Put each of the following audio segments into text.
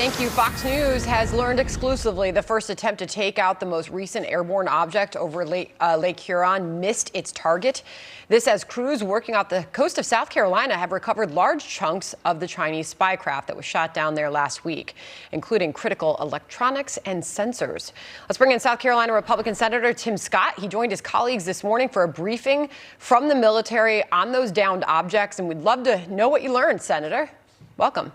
Thank you. Fox News has learned exclusively the first attempt to take out the most recent airborne object over Lake Huron missed its target. This as crews working off the coast of South Carolina have recovered large chunks of the Chinese spy craft that was shot down there last week, including critical electronics and sensors. Let's bring in South Carolina Republican Senator Tim Scott. He joined his colleagues this morning for a briefing from the military on those downed objects, and we'd love to know what you learned, Senator. Welcome.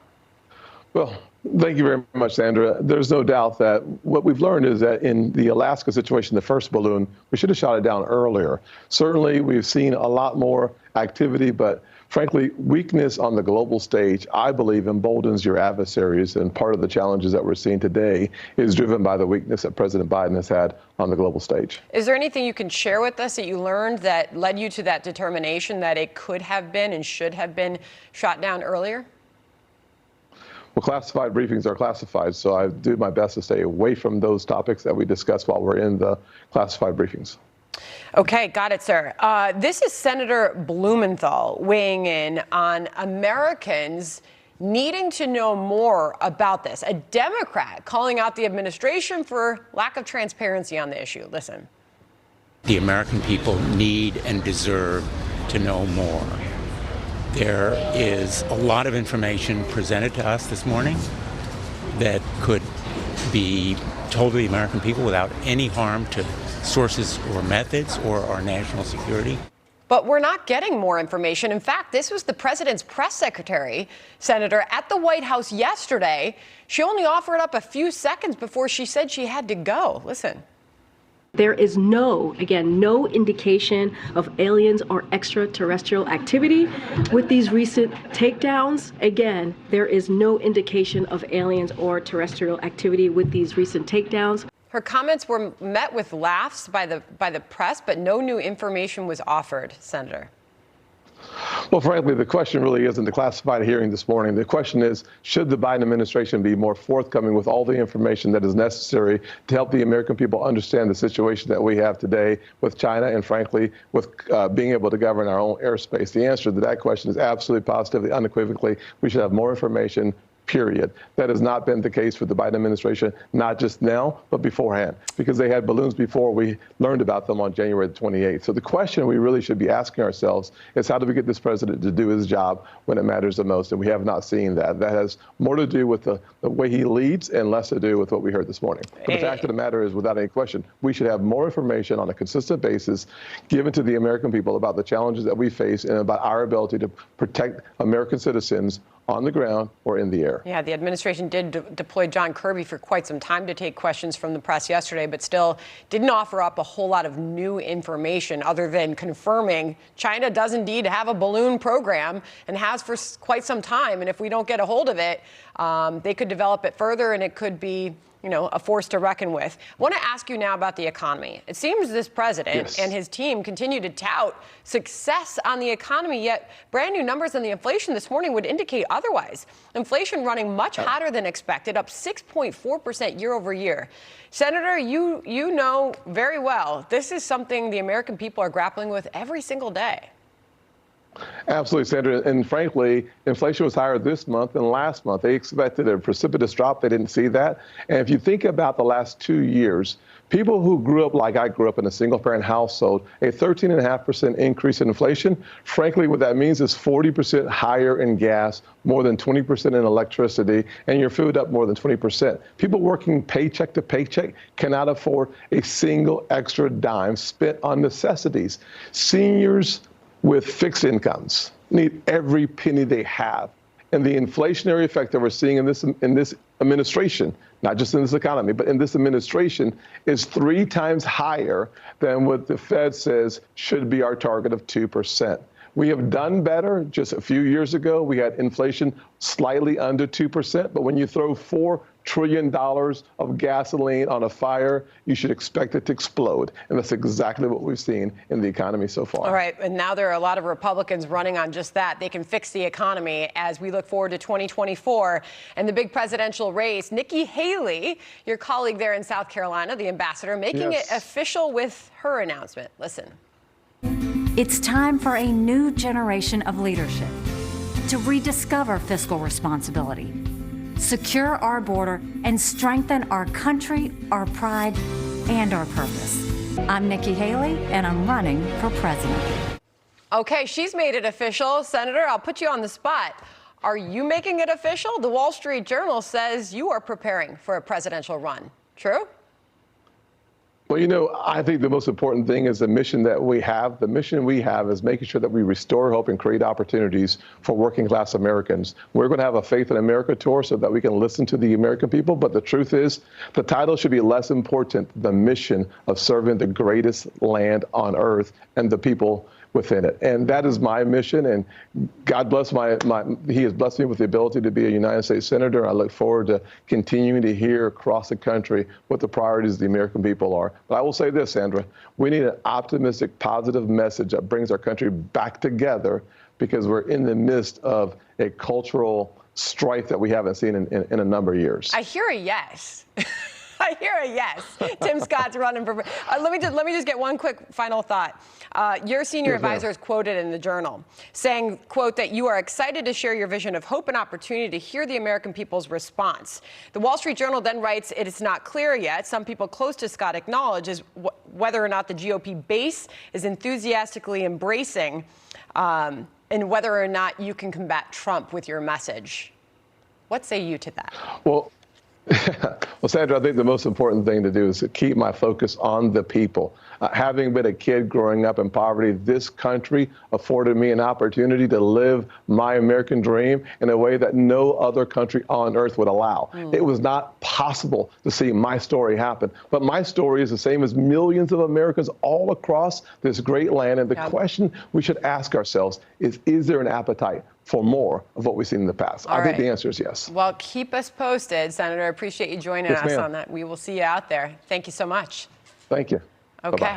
Well, thank you very much, Sandra. There's no doubt that what we've learned is that in the Alaska situation, the first balloon, we should have shot it down earlier. Certainly, we've seen a lot more activity, but frankly, weakness on the global stage, I believe, emboldens your adversaries. And part of the challenges that we're seeing today is driven by the weakness that President Biden has had on the global stage. Is there anything you can share with us that you learned that led you to that determination that it could have been and should have been shot down earlier? Well, classified briefings are classified, so I do my best to stay away from those topics that we discuss while we're in the classified briefings. Okay, got it, sir. This is Senator Blumenthal weighing in on Americans needing to know more about this. A Democrat calling out the administration for lack of transparency on the issue. Listen. The American people need and deserve to know more. There is a lot of information presented to us this morning that could be told to the American people without any harm to sources or methods or our national security. But we're not getting more information. In fact, this was the president's press secretary, Senator, at the White House yesterday. She only offered up a few seconds before she said she had to go. Listen. There is no indication of aliens or extraterrestrial activity with these recent takedowns. Again, there is no indication of aliens or terrestrial activity with these recent takedowns. Her comments were met with laughs by the press, but no new information was offered, Senator. Well, frankly, the question really isn't the classified hearing this morning. The question is, should the Biden administration be more forthcoming with all the information that is necessary to help the American people understand the situation that we have today with China and, frankly, with being able to govern our own airspace? The answer to that question is absolutely, positively, unequivocally, we should have more information. Period. That has not been the case for the Biden administration, not just now, but beforehand, because they had balloons before we learned about them on January the 28th. So the question we really should be asking ourselves is, how do we get this president to do his job when it matters the most? And we have not seen that. That has more to do with the way he leads and less to do with what we heard this morning. But the fact of the matter is, without any question, we should have more information on a consistent basis given to the American people about the challenges that we face and about our ability to protect American citizens on the ground or in the air. Yeah, the administration did deploy John Kirby for quite some time to take questions from the press yesterday, but still didn't offer up a whole lot of new information other than confirming China does indeed have a balloon program and has for quite some time. And if we don't get a hold of it, they could develop it further and it could be, a force to reckon with. I want to ask you now about the economy. It seems this president and his team continue to tout success on the economy, yet brand new numbers on the inflation this morning would indicate otherwise. Inflation running much hotter than expected, up 6.4% year over year. Senator, you know very well this is something the American people are grappling with every single day. Absolutely, Sandra. And frankly, inflation was higher this month than last month. They expected a precipitous drop. They didn't see that. And if you think about the last 2 years, people who grew up like I grew up in a single-parent household, a 13.5% increase in inflation, frankly, what that means is 40% higher in gas, more than 20% in electricity, and your food up more than 20%. People working paycheck to paycheck cannot afford a single extra dime spent on necessities. Seniors with fixed incomes need every penny they have. And the inflationary effect that we're seeing in this administration, not just in this economy, but in this administration, is 3 times higher than what the Fed says should be our target of 2%. We have done better. Just a few years ago, we had inflation slightly under 2%. But when you throw $4 trillion of gasoline on a fire, you should expect it to explode. And that's exactly what we've seen in the economy so far. All right. And now there are a lot of Republicans running on just that. They can fix the economy as we look forward to 2024 and the big presidential race. Nikki Haley, your colleague there in South Carolina, the ambassador, making it official with her announcement. Listen. It's time for a new generation of leadership to rediscover fiscal responsibility, secure our border, and strengthen our country, our pride, and our purpose. I'm Nikki Haley, and I'm running for president. Okay, she's made it official. Senator, I'll put you on the spot. Are you making it official? The Wall Street Journal says you are preparing for a presidential run. True? Well, you know, I think the most important thing is the mission that we have. The mission we have is making sure that we restore hope and create opportunities for working class Americans. We're going to have a Faith in America tour so that we can listen to the American people. But the truth is, the title should be less important than the mission of serving the greatest land on earth and the people within it. And that is my mission. And God bless He has blessed me with the ability to be a United States Senator. I look forward to continuing to hear across the country what the priorities of the American people are. But I will say this, Sandra, we need an optimistic, positive message that brings our country back together, because we're in the midst of a cultural strife that we haven't seen in a number of years. I hear a yes. I hear a yes. Tim Scott's running for. Let me just get one quick final thought. Your senior advisor is quoted in the Journal saying, quote, that you are excited to share your vision of hope and opportunity to hear the American people's response. The Wall Street Journal then writes, it is not clear yet. Some people close to Scott acknowledge is whether or not the GOP base is enthusiastically embracing and whether or not you can combat Trump with your message. What say you to that? Well, Sandra, I think the most important thing to do is to keep my focus on the people. Having been a kid growing up in poverty, this country afforded me an opportunity to live my American dream in a way that no other country on earth would allow. It was not possible to see my story happen. But my story is the same as millions of Americans all across this great land. And the question we should ask ourselves is there an appetite for more of what we've seen in the past? I think the answer is yes. Well, keep us posted, Senator. I appreciate you joining us on that. We will see you out there. Thank you so much. Thank you. Okay. Bye-bye.